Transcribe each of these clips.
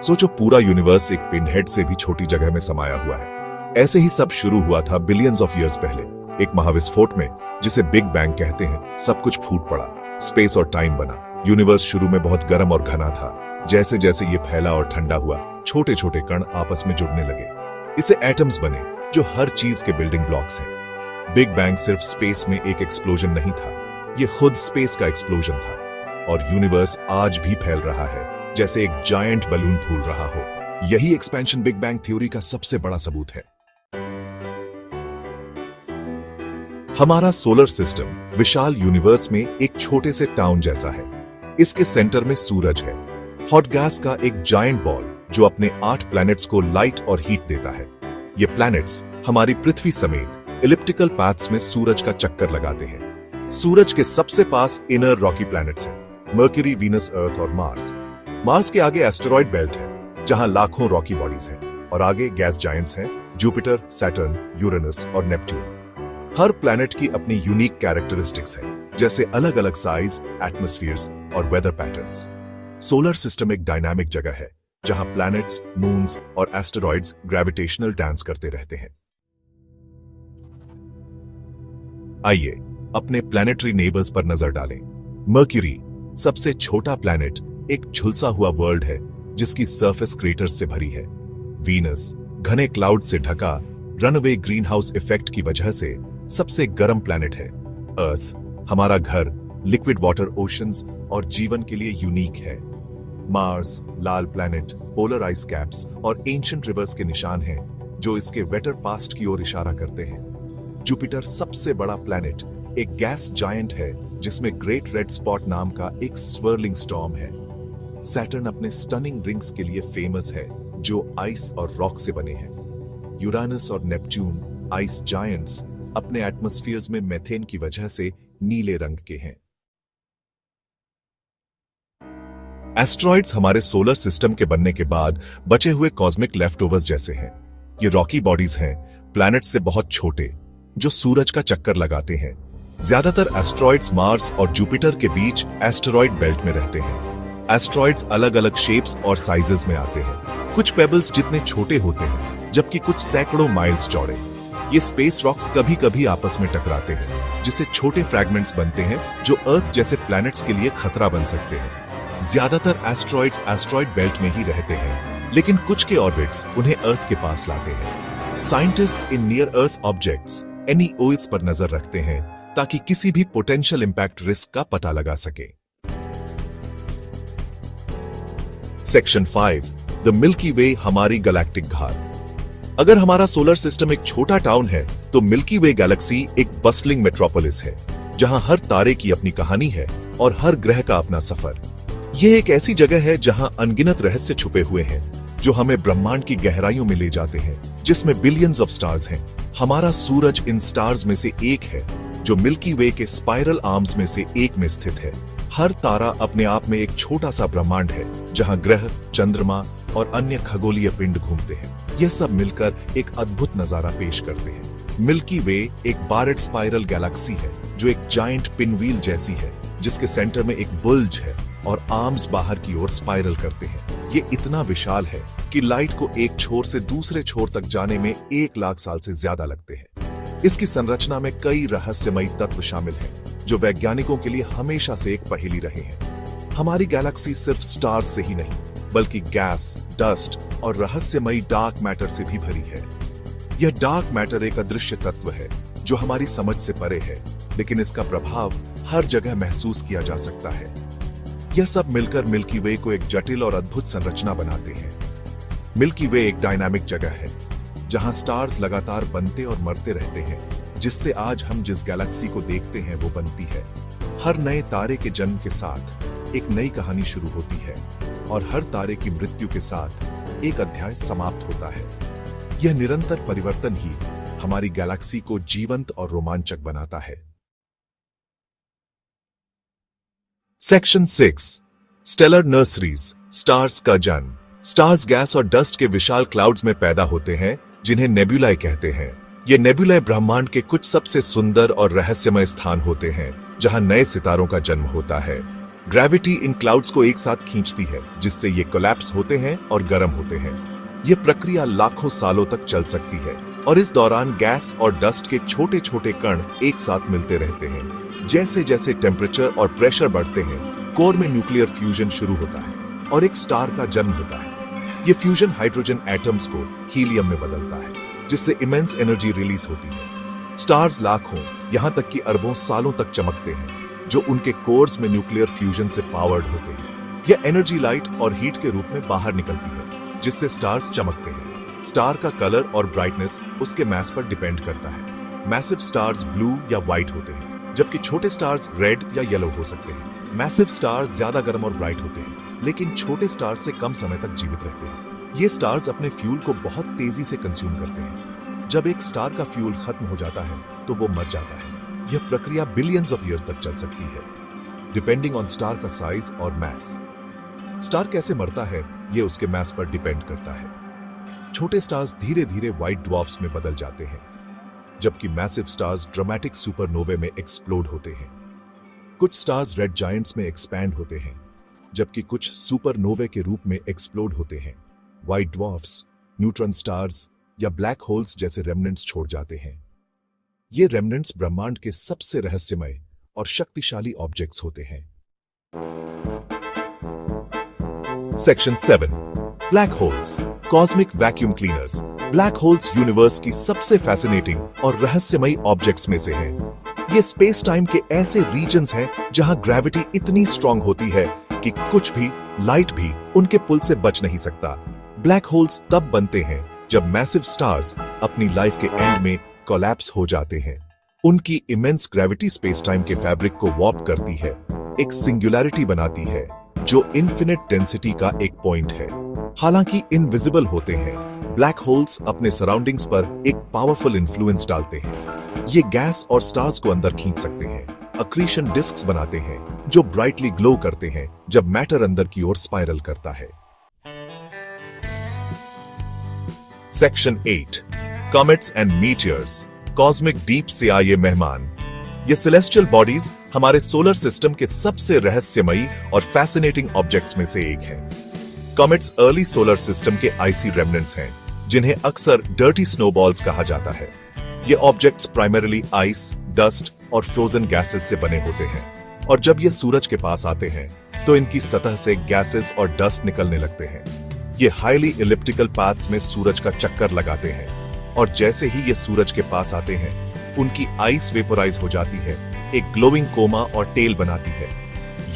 सोचो पूरा यूनिवर्स एक पिनहेड से भी छोटी जगह में समाया हुआ है। ऐसे ही सब शुरू हुआ था बिलियंस ऑफ ईयर्स पहले, एक महाविस्फोट में जिसे बिग बैंग कहते हैं। सब कुछ फूट पड़ा, स्पेस और टाइम बना। यूनिवर्स शुरू में बहुत गर्म और घना था। जैसे जैसे ये फैला और ठंडा हुआ, छोटे छोटे कण आपस में जुड़ने लगे। इससे एटम्स बने जो हर चीज के बिल्डिंग ब्लॉक्स हैं। बिग बैंग सिर्फ स्पेस में एक एक्सप्लोजन नहीं था, ये खुद स्पेस का एक्सप्लोजन था। और यूनिवर्स आज भी फैल रहा है जैसे एक जायंट बलून फूल रहा हो। यही एक्सपेंशन बिग बैंग थ्योरी का सबसे बड़ा सबूत है। हमारा सोलर सिस्टम विशाल यूनिवर्स में एक छोटे से टाउन जैसा है। इसके सेंटर में सूरज है, हॉट गैस का एक जायंट बॉल जो अपने 8 प्लैनेट्स को लाइट और हीट देता है। ये प्लैनेट्स हमारी पृथ्वी समेत इलिप्टिकल पाथ्स में सूरज का चक्कर लगाते हैं। सूरज के सबसे पास इनर रॉकी प्लैनेट्स हैं, मर्क्यूरी, वीनस, अर्थ और मार्स। मार्स के आगे एस्टेरॉयड बेल्ट है जहां लाखों रॉकी बॉडीज हैं, और आगे गैस जायंट्स हैं, जुपिटर, सैटर्न, यूरेनस और नेपट्यून। हर प्लैनेट की अपनी यूनिक कैरेक्टरिस्टिक्स है, जैसे अलग अलग साइज, एटमॉस्फेयर्स और वेदर पैटर्न्स। सोलर सिस्टम एक डायनामिक जगह है जहां प्लैनेट्स, मून्स और एस्टेरॉइड्स ग्रेविटेशनल डांस करते रहते हैं। आइए अपने प्लैनेटरी नेबर्स पर नजर डालें। मर्क्यूरी सबसे छोटा प्लैनेट एक झुलसा हुआ वर्ल्ड है जिसकी सरफेस क्रेटर्स से भरी है। वीनस घने क्लाउड से ढका रनअवे ग्रीन हाउस इफेक्ट की वजह से सबसे गर्म प्लैनेट है। अर्थ हमारा घर, लिक्विड वाटर ओशंस और जीवन के लिए यूनिक है। मार्स लाल प्लैनेट, पोलर आइस कैप्स और एंशिएंट रिवर्स के निशान हैं जो इसके वेटर पास्ट की ओर इशारा करते हैं। जुपिटर सबसे बड़ा प्लैनेट एक गैस जायंट है जिसमें ग्रेट रेड स्पॉट नाम का एक स्वर्लिंग स्टॉर्म है। सैटर्न अपने स्टनिंग रिंग्स के लिए फेमस है जो आइस और रॉक से बने हैं। यूरानस और नेपट्यून आइस जायंट्स अपने एटमॉस्फेयर्स में मेथेन की वजह से नीले रंग के हैं। एस्ट्रॉइड्स हमारे सोलर सिस्टम के बनने के बाद बचे हुए कॉस्मिक लेफ्टओवर्स जैसे हैं। ये रॉकी बॉडीज हैं, प्लैनेट से बहुत छोटे, जो सूरज का चक्कर लगाते हैं। ज्यादातर एस्ट्रॉइड्स मार्स और जुपिटर के बीच एस्टेरॉइड बेल्ट में रहते हैं। एस्ट्रॉइड्स अलग अलग शेप्स और साइजेस में आते हैं। कुछ पेबल्स जितने छोटे होते हैं जबकि कुछ सैकड़ों माइल्स चौड़े। ये स्पेस रॉक्स कभी कभी आपस में टकराते हैं जिससे छोटे फ्रैगमेंट्स बनते हैं जो अर्थ जैसे प्लैनेट्स के लिए खतरा बन सकते हैं। ज्यादातर एस्ट्रॉइड्स एस्ट्रॉइड बेल्ट में ही रहते हैं, लेकिन कुछ के ऑर्बिट्स उन्हें अर्थ के पास लाते हैं। Scientists in near earth objects NEOs पर नजर रखते हैं ताकि किसी भी पोटेंशियल इंपैक्ट रिस्क का पता लगा सके। सेक्शन 5 द मिल्की वे हमारी गैलेक्टिक घाट। अगर हमारा सोलर सिस्टम एक छोटा टाउन है तो मिल्की वे गैलेक्सी एक बस्टलिंग मेट्रोपोलिस है जहां हर तारे की अपनी कहानी है और हर ग्रह का अपना सफर। यह एक ऐसी जगह है जहां अनगिनत रहस्य छुपे हुए हैं जो हमें ब्रह्मांड की गहराइयों में ले जाते हैं, जिसमें बिलियंस ऑफ स्टार्स हैं। हमारा सूरज इन स्टार्स में से एक है जो मिल्की वे के स्पाइरल आर्म्स में से एक में स्थित है। हर तारा अपने आप में एक छोटा सा ब्रह्मांड है जहां ग्रह, चंद्रमा और अन्य खगोलीय पिंड घूमते हैं। यह सब मिलकर एक अद्भुत नजारा पेश करते हैं। मिल्की वे एक बारेट स्पाइरल गैलेक्सी है जो एक जायंट पिनव्हील जैसी है जिसके सेंटर में एक बुल्ज है और आर्म्स बाहर की ओर स्पाइरल करते हैं। ये इतना विशाल है कि लाइट को एक छोर से दूसरे छोर तक जाने में 1 लाख साल से ज्यादा लगते हैं। इसकी संरचना में कई रहस्यमयी तत्व शामिल हैं जो वैज्ञानिकों के लिए हमेशा से एक पहेली रहे हैं। हमारी गैलेक्सी सिर्फ स्टार्स से ही नहीं बल्कि गैस, डस्ट और रहस्यमयी डार्क मैटर से भी भरी है। यह डार्क मैटर एक अदृश्य तत्व है जो हमारी समझ से परे है, लेकिन इसका प्रभाव हर जगह महसूस किया जा सकता है। यह सब मिलकर मिल्की वे को एक जटिल और अद्भुत संरचना बनाते हैं। मिल्की वे एक डायनामिक जगह है जहां स्टार्स लगातार बनते और मरते रहते हैं, जिससे आज हम जिस गैलेक्सी को देखते हैं वो बनती है। हर नए तारे के जन्म के साथ एक नई कहानी शुरू होती है और हर तारे की मृत्यु के साथ एक अध्याय समाप्त होता है। यह निरंतर परिवर्तन ही हमारी गैलेक्सी को जीवंत और रोमांचक बनाता है। सेक्शन 6 स्टेलर नर्सरीज स्टार्स का जन्म। स्टार्स गैस और डस्ट के विशाल क्लाउड्स में पैदा होते हैं जिन्हें नेबुलाए कहते हैं। ये नेबुलाए ब्रह्मांड के कुछ सबसे सुंदर और रहस्यमय स्थान होते हैं जहां नए सितारों का जन्म होता है। ग्रेविटी इन क्लाउड्स को एक साथ खींचती है, जिससे ये कोलैप्स होते हैं और गर्म होते हैं। ये प्रक्रिया लाखों सालों तक चल सकती है और इस दौरान गैस और डस्ट के छोटे छोटे कण एक साथ मिलते रहते हैं। जैसे जैसे टेम्परेचर और प्रेशर बढ़ते हैं, कोर में न्यूक्लियर फ्यूजन शुरू होता है और एक स्टार का जन्म होता है। ये फ्यूजन हाइड्रोजन एटम्स को हीलियम में बदलता है, जिससे इमेंस एनर्जी रिलीज होती है। स्टार्स लाखों, यहां तक कि अरबों सालों तक चमकते हैं, जो उनके कोर्स में न्यूक्लियर फ्यूजन से पावर्ड होते हैं। यह एनर्जी लाइट और हीट के रूप में बाहर निकलती है, जिससे स्टार्स चमकते हैं। स्टार का कलर और ब्राइटनेस उसके मास पर डिपेंड करता है। मैसिव स्टार्स ब्लू या व्हाइट होते हैं, जबकि छोटे स्टार्स रेड या येलो हो सकते हैं। मैसिव स्टार्स ज्यादा गर्म और ब्राइट होते हैं, लेकिन छोटे स्टार्स से कम समय तक जीवित रहते हैं। ये स्टार्स अपने फ्यूल को बहुत तेजी से कंज्यूम करते हैं। जब एक स्टार का फ्यूल खत्म हो जाता है, तो वो मर जाता है। यह प्रक्रिया बिलियंस ऑफ ईयर्स तक चल सकती है, डिपेंडिंग ऑन स्टार का साइज और मास। स्टार कैसे मरता है, यह उसके मास पर डिपेंड करता है। छोटे स्टार्स धीरे धीरे व्हाइट ड्वार्फ्स में बदल जाते हैं, जबकि मैसिव स्टार्स ड्रामेटिक सुपरनोवे में एक्सप्लोड होते हैं। कुछ स्टार्स रेड जायंट्स में एक्सपैंड होते हैं, जबकि कुछ सुपरनोवे के रूप में एक्सप्लोड होते हैं। व्हाइट ड्वार्फ्स, न्यूट्रॉन स्टार्स या ब्लैक होल्स जैसे रेमनेंट्स छोड़ जाते हैं। ये रेमनेंट्स ब्रह्मांड के सबसे रहस्यमय और शक्तिशाली ऑब्जेक्ट्स होते हैं। Section 7, black holes, cosmic vacuum cleaners. Black holes universe की सबसे फैसिनेटिंग और रहस्यमयी ऑब्जेक्ट्स में से हैं। ये स्पेस टाइम के ऐसे रीजन्स हैं जहां ग्रेविटी इतनी स्ट्रांग होती है कि कुछ भी, लाइट भी उनके पुल से बच नहीं सकता। ब्लैक होल्स तब बनते हैं जब मैसिव स्टार्स अपनी लाइफ के एंड में कोलैप्स हो जाते हैं। उनकी इमेंस ग्रेविटी स्पेस टाइम के फैब्रिक को वॉर्प करती है, एक सिंगुलैरिटी बनाती है जो इन्फिनिट डेंसिटी का एक पॉइंट है। हालांकि इनविजिबल होते हैं, ब्लैक होल्स अपने सराउंडिंग्स पर एक पावरफुल इन्फ्लुएंस डालते हैं। ये गैस और स्टार्स को अंदर खींच सकते हैं, अक्रीशन डिस्क्स बनाते हैं जो ब्राइटली ग्लो करते हैं जब मैटर अंदर की ओर स्पाइरल करता है। Section 8, comets and मीटियर्स, cosmic deep से आए मेहमान। ये सेलेस्टियल बॉडीज हमारे सोलर सिस्टम के सबसे रहस्यमयी और फैसिनेटिंग ऑब्जेक्ट्स में से एक है। कॉमेट्स अर्ली सोलर सिस्टम के आइसी रेमनेंट्स हैं, जिन्हें अक्सर डर्टी स्नोबॉल्स कहा जाता है। ये ऑब्जेक्ट्स प्राइमरीली आइस, डस्ट और फ्रोजन गैसेस से बने होते हैं, और जब ये सूरज के पास आते हैं तो इनकी सतह से गैसेस और डस्ट निकलने लगते हैं। ये हाईली इलिप्टिकल पाथ्स में सूरज का चक्कर लगाते हैं, और जैसे ही ये सूरज के पास आते हैं, उनकी आइस वेपोराइज हो जाती है, एक ग्लोइंग कोमा और टेल बनाती है।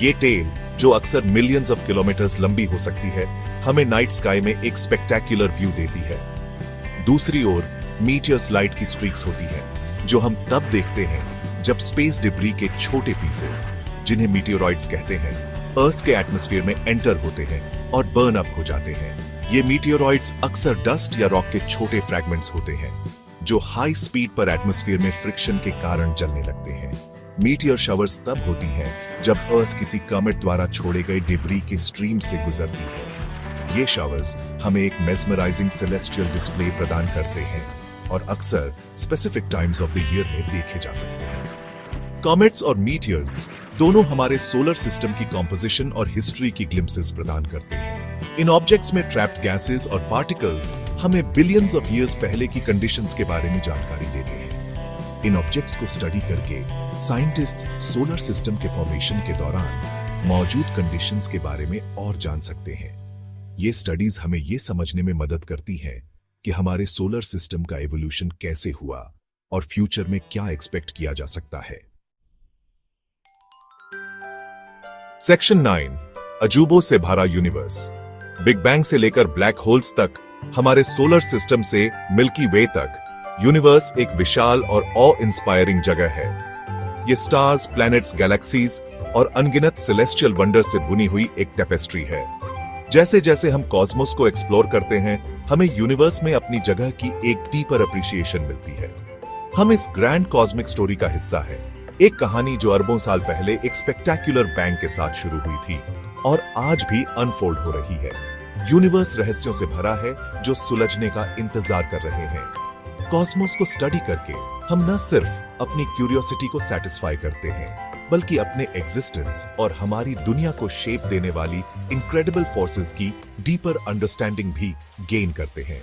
ये टेल, जो अक्सर मिलियंस ऑफ किलोमीटर्स लंबी हो सकती है, हमें नाइट स्काई में एक स्पेक्टेक्युलर व्यू देती है। दूसरी ओर मीटियर्स लाइट की स्ट्रीक्स होती हैं, जो हम तब देखते हैं जब स्पेस डिब्री के छोटे पीसेस, जिन्हें मीटियोरॉइड्स कहते हैं, अर्थ के एटमॉस्फेयर में एंटर होते हैं और बर्न अप हो जाते हैं। ये मीटियोरॉइड्स अक्सर डस्ट या रॉक के छोटे फ्रैगमेंट्स होते हैं, जो हाई स्पीड पर एटमॉस्फेयर में फ्रिक्शन के कारण जलने लगते हैं। मीटियर शावर्स तब होती हैं जब अर्थ किसी कॉमेट द्वारा छोड़े गए डिब्री के स्ट्रीम से गुजरती है। ये शावर्स हमें एक मेस्मराइजिंग सेलेस्टियल डिस्प्ले प्रदान करते हैं और अक्सर specific times of the year में देखे जा सकते हैं। कॉमेट्स और मीटियर्स दोनों हमारे सोलर सिस्टम की कॉम्पोजिशन और हिस्ट्री की ग्लिम्पसेस प्रदान करते हैं। इन ऑब्जेक्ट्स में ट्रैप्ड गैसेस और पार्टिकल्स हमें बिलियंस ऑफ ईयर्स पहले की कंडीशंस के बारे में जानकारी देते हैं। इन ऑब्जेक्ट्स को स्टडी करके साइंटिस्ट सोलर सिस्टम के फॉर्मेशन के दौरान मौजूद कंडीशंस के बारे में और जान सकते हैं। ये स्टडीज हमें ये समझने में मदद करती हैं कि हमारे सोलर सिस्टम का एवोल्यूशन कैसे हुआ और फ्यूचर में क्या एक्सपेक्ट किया जा सकता है। सेक्शन 9, अजूबों से भरा यूनिवर्स। बिग बैंग से लेकर ब्लैक होल्स तक, हमारे सोलर सिस्टम से मिल्की वे तक, यूनिवर्स एक विशाल और ऑ इंस्पायरिंग जगह है। ये स्टार्स, प्लैनेट्स, गैलेक्सीज और अनगिनत सेलेस्टियल वंडर से बुनी हुई एक टेपेस्ट्री है। जैसे जैसे हम कॉस्मोस को एक्सप्लोर करते हैं, हमें यूनिवर्स में अपनी जगह की एक डीपर अप्रिशिएशन मिलती है। हम इस ग्रैंड कॉस्मिक स्टोरी का हिस्सा है, एक कहानी जो अरबों साल पहले एक स्पेक्टेक्युलर बैंग के साथ शुरू हुई थी और आज भी अनफोल्ड हो रही है। यूनिवर्स रहस्यों से भरा है जो सुलझने का इंतजार कर रहे हैं। कॉस्मोस को स्टडी करके हम न सिर्फ अपनी क्यूरियोसिटी को सेटिस्फाई करते हैं, बल्कि अपने एग्जिस्टेंस और हमारी दुनिया को शेप देने वाली इनक्रेडिबल फोर्सेस की डीपर अंडरस्टैंडिंग भी गेन करते हैं।